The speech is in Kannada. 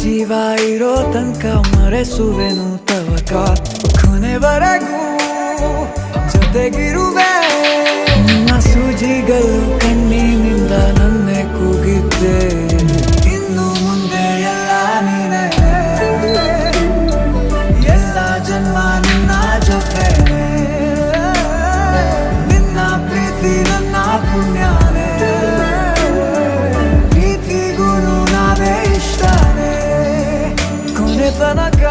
ಜೀವ ಇರೋ ತನಕ ಮರೆಸುವೆನು ತವಕ ಕೊನೆವರೆಗೂ ಜೊತೆಗಿರುವೆ ನಿನ್ನ ಸೂಜಿಗಳು ಕಣ್ಣಿನಿಂದ ನನ್ನೆ ಕೂಗಿದ್ದೆ ಇನ್ನು ಮುಂದೆ ಎಲ್ಲ ನೀನೇ ಎಲ್ಲ ಜನ್ಮ ನಿನ್ನ ಜೊತೆ ನಿನ್ನ ಪ್ರೀತಿ ನನ್ನ ಪುಣ್ಯನೇ ಪ್ರೀತಿಗೂ ನಾವೇ ಇಷ್ಟನೇ ಕೊನೆ ತನಕ